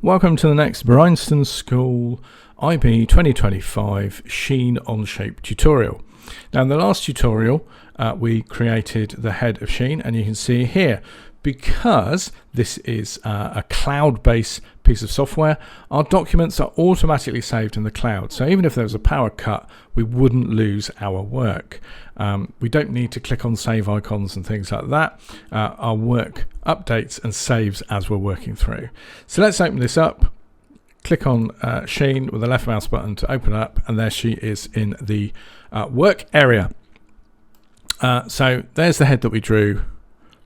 Welcome to the next Bryanston School IB 2025 Sheen Onshape tutorial. Now in the last tutorial we created the head of Sheen, and you can see here, because this is a cloud-based piece of software, our documents are automatically saved in the cloud. So even if there was a power cut, we wouldn't lose our work. We don't need to click on save icons and things like that. Our work updates and saves as we're working through. So let's open this up. Click on Sheen with the left mouse button to open up, and there she is in the work area. So there's the head that we drew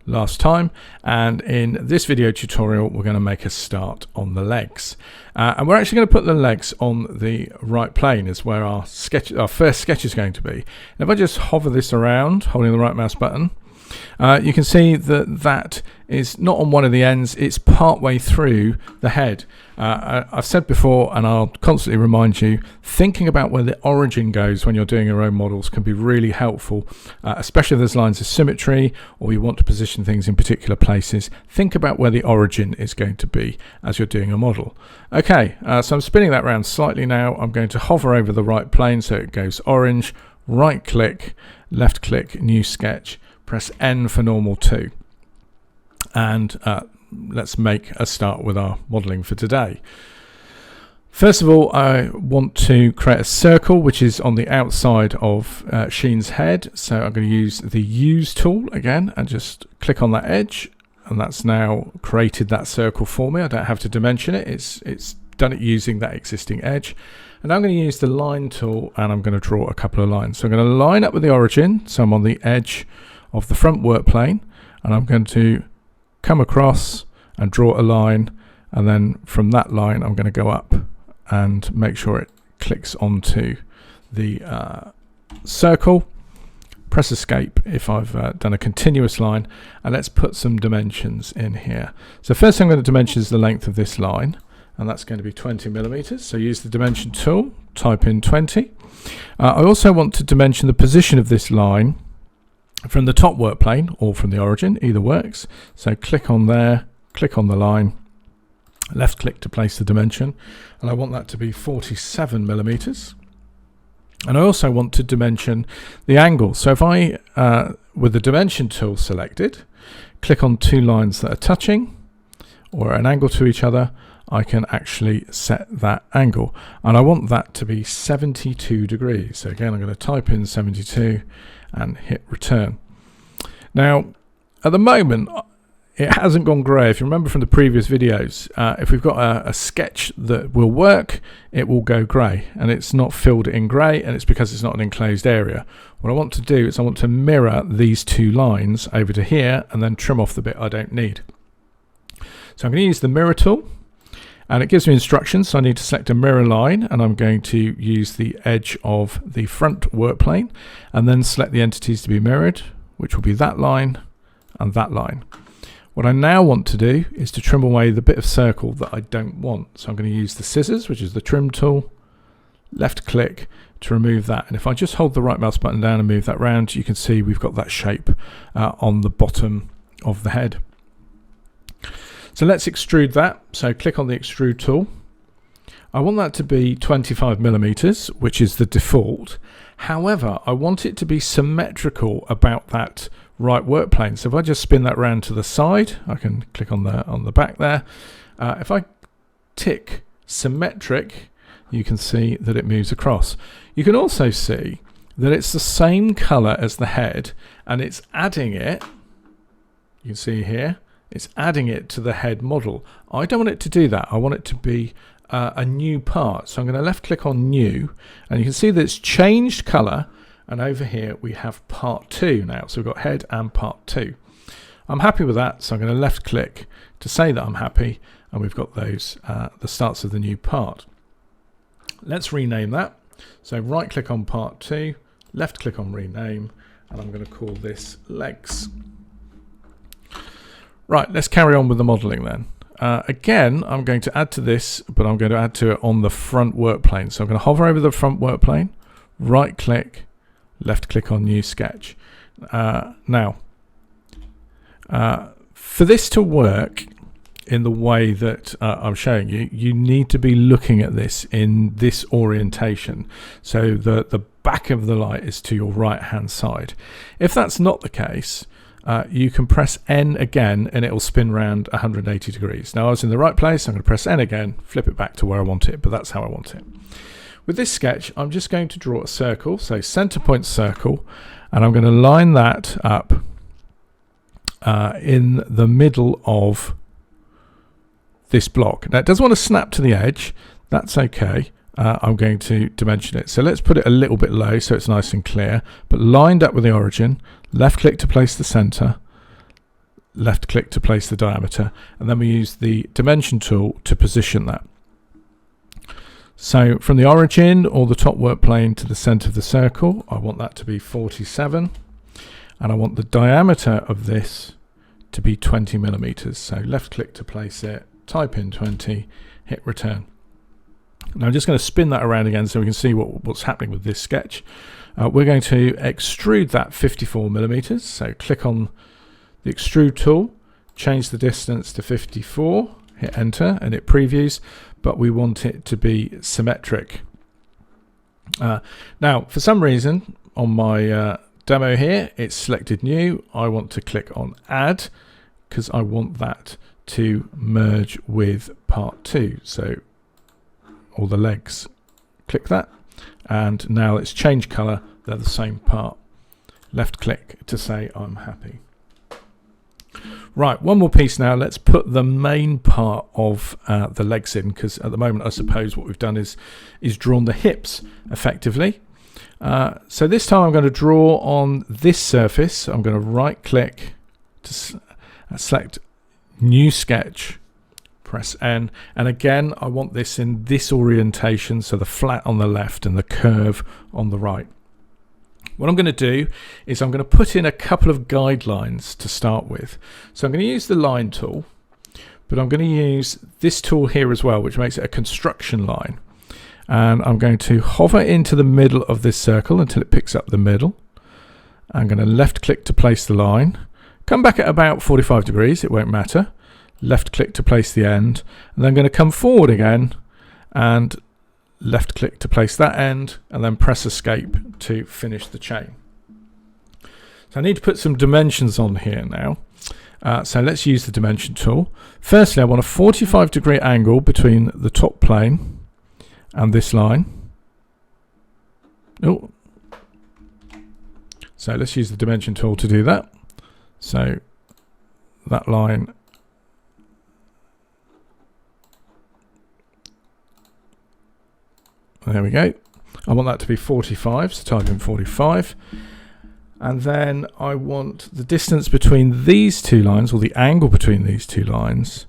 last time, and in this video tutorial we're going to make a start on the legs, and we're actually going to put the legs on the right plane is where our first sketch is going to be. And if I just hover this around holding the right mouse button, you can see that that is not on one of the ends, it's part way through the head. I've said before, and I'll constantly remind you, thinking about where the origin goes when you're doing your own models can be really helpful, especially if there's lines of symmetry or you want to position things in particular places. Think about where the origin is going to be as you're doing a model. Okay, so I'm spinning that around slightly now. I'm going to hover over the right plane so it goes orange, right click, left click, new sketch, press N for normal 2, and let's make a start with our modeling for today. First of all, I want to create a circle which is on the outside of Sheen's head, so I'm going to use the use tool again and just click on that edge, and that's now created that circle for me. I don't have to dimension it, it's done it using that existing edge. And I'm going to use the line tool, and I'm going to draw a couple of lines. So I'm going to line up with the origin, so I'm on the edge of the front work plane, and I'm going to come across and draw a line, and then from that line I'm going to go up and make sure it clicks onto the circle. Press escape if I've done a continuous line, and let's put some dimensions in here. So first thing I'm going to dimension is the length of this line, and that's going to be 20 millimeters. So use the dimension tool, type in 20. I also want to dimension the position of this line from the top work plane or from the origin, either works. So click on there, click on the line, left click to place the dimension, and I want that to be 47 millimeters. And I also want to dimension the angle. So if I, with the dimension tool selected, click on two lines that are touching or an angle to each other, I can actually set that angle, and I want that to be 72 degrees. So again, I'm going to type in 72 and hit return. Now at the moment it hasn't gone grey. If you remember from the previous videos, if we've got a sketch that will work, it will go grey, and it's not filled in grey, and it's because it's not an enclosed area. What I want to do is I want to mirror these two lines over to here and then trim off the bit I don't need. So I'm going to use the mirror tool, and it gives me instructions. So I need to select a mirror line, and I'm going to use the edge of the front work plane and then select the entities to be mirrored, which will be that line and that line. What I now want to do is to trim away the bit of circle that I don't want. So I'm going to use the scissors, which is the trim tool, left click to remove that. And if I just hold the right mouse button down and move that round, you can see we've got that shape on the bottom of the head. So let's extrude that. So click on the extrude tool. I want that to be 25 millimeters, which is the default. However, I want it to be symmetrical about that right work plane. So if I just spin that round to the side, I can click on the back there. If I tick symmetric, you can see that it moves across. You can also see that it's the same color as the head, and it's adding it. You can see here, it's adding it to the head model. I don't want it to do that. I want it to be a new part. So I'm going to left click on new, and you can see that it's changed color, and over here we have part 2 now. So we've got head and part 2. I'm happy with that, so I'm going to left click to say that I'm happy, and we've got those the starts of the new part. Let's rename that. So right click on part 2, left click on rename, and I'm going to call this legs. Right, let's carry on with the modeling then. Again, I'm going to add to this, but I'm going to add to it on the front work plane. So I'm going to hover over the front work plane, right click, left click on new sketch. Now, for this to work, in the way that I'm showing you. You need to be looking at this in this orientation. So the back of the light is to your right hand side. If that's not the case, you can press N again and it will spin round 180 degrees. Now I was in the right place, I'm going to press N again, flip it back to where I want it, but that's how I want it. With this sketch, I'm just going to draw a circle, so center point circle, and I'm going to line that up in the middle of this block. Now it does want to snap to the edge, that's okay. I'm going to dimension it. So let's put it a little bit low so it's nice and clear, but lined up with the origin. Left click to place the center, left click to place the diameter, and then we use the dimension tool to position that. So from the origin or the top work plane to the center of the circle, I want that to be 47, and I want the diameter of this to be 20 millimeters. So left click to place it, type in 20, hit return. Now I'm just going to spin that around again so we can see what's happening with this sketch. We're going to extrude that 54 millimeters. So click on the extrude tool, change the distance to 54, hit enter, and it previews, but we want it to be symmetric. Now, for some reason, on my demo here, it's selected new. I want to click on add because I want that to merge with part 2. So all the legs, click that, and now let's change color. They're the same part. Left click to say I'm happy. Right, one more piece now. Let's put the main part of the legs in, because at the moment I suppose what we've done is drawn the hips effectively. So this time I'm going to draw on this surface. I'm going to right click to select new sketch, press N, and again I want this in this orientation, so the flat on the left and the curve on the right. What I'm going to do is I'm going to put in a couple of guidelines to start with. So I'm going to use the line tool, but I'm going to use this tool here as well, which makes it a construction line. And I'm going to hover into the middle of this circle until it picks up the middle. I'm going to left click to place the line, come back at about 45 degrees, it won't matter. Left click to place the end, and then I'm going to come forward again and left click to place that end, and then press escape to finish the chain. So I need to put some dimensions on here now. So let's use the dimension tool. Firstly, I want a 45 degree angle between the top plane and this line. Oh. So let's use the dimension tool to do that. So that line there we go. I want that to be 45, so type in 45. And then I want the distance between these two lines, or the angle between these two lines,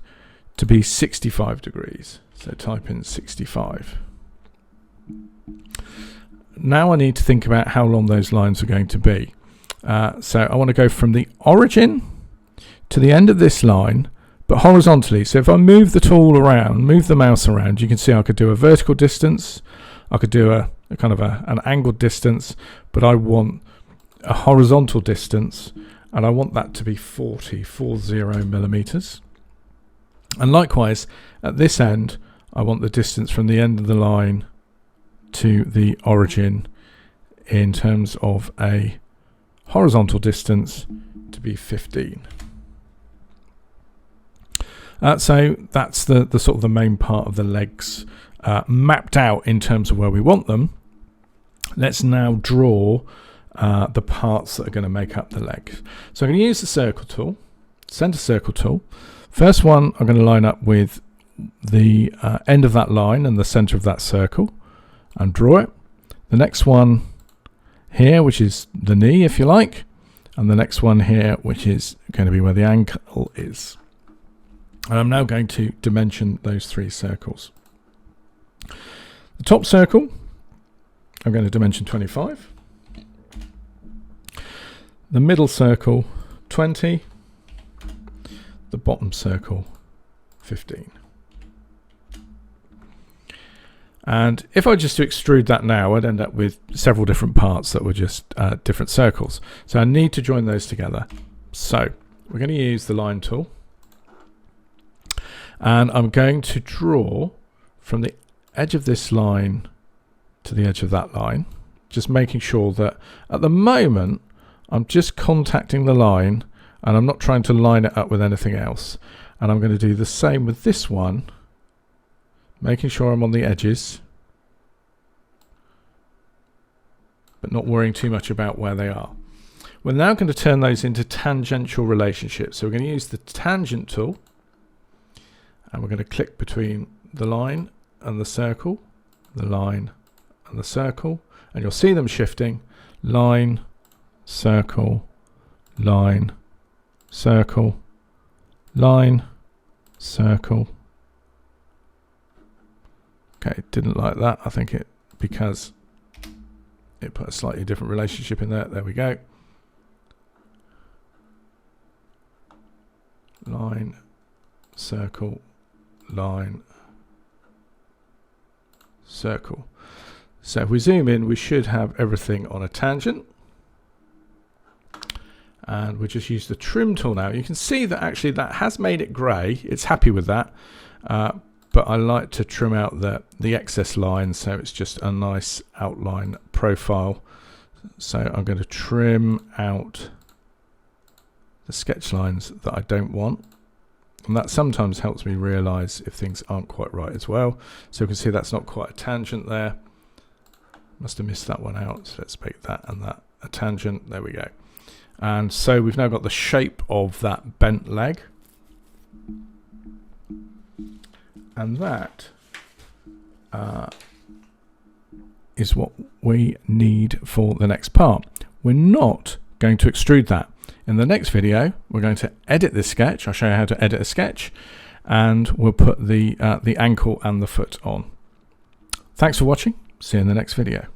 to be 65 degrees. So type in 65. Now I need to think about how long those lines are going to be. So I want to go from the origin to the end of this line, but horizontally. So if I move the tool around, move the mouse around, you can see I could do a vertical distance, I could do a kind of an angled distance, but I want a horizontal distance, and I want that to be 40 millimeters. And likewise, at this end, I want the distance from the end of the line to the origin in terms of a horizontal distance to be 15. So that's the sort of the main part of the legs mapped out in terms of where we want them. Let's now draw the parts that are going to make up the legs. So I'm going to use the circle tool, center circle tool. First one I'm going to line up with the end of that line and the center of that circle and draw it. The next one here, which is the knee if you like, and the next one here, which is going to be where the ankle is. And I'm now going to dimension those three circles. The top circle, I'm going to dimension 25. The middle circle, 20. The bottom circle, 15. And if I just to extrude that now, I'd end up with several different parts that were just different circles. So I need to join those together. So we're going to use the line tool. And I'm going to draw from the edge of this line to the edge of that line, just making sure that at the moment I'm just contacting the line and I'm not trying to line it up with anything else. And I'm going to do the same with this one, making sure I'm on the edges, but not worrying too much about where they are. We're now going to turn those into tangential relationships. So we're going to use the tangent tool, and we're going to click between the line and the circle, the line and the circle, and you'll see them shifting: line, circle, line, circle, line, circle. Okay, didn't like that. I think it because it put a slightly different relationship in there. There we go. Line, circle, line, circle. So if we zoom in, we should have everything on a tangent. And we just use the trim tool now. You can see that actually that has made it grey. It's happy with that. But I like to trim out the excess lines so it's just a nice outline profile. So I'm going to trim out the sketch lines that I don't want. And that sometimes helps me realize if things aren't quite right as well. So you can see that's not quite a tangent there. Must have missed that one out. So let's make that and that a tangent. There we go. And so we've now got the shape of that bent leg. And that is what we need for the next part. We're not going to extrude that. In the next video, we're going to edit this sketch. I'll show you how to edit a sketch, and we'll put the ankle and the foot on. Thanks for watching. See you in the next video.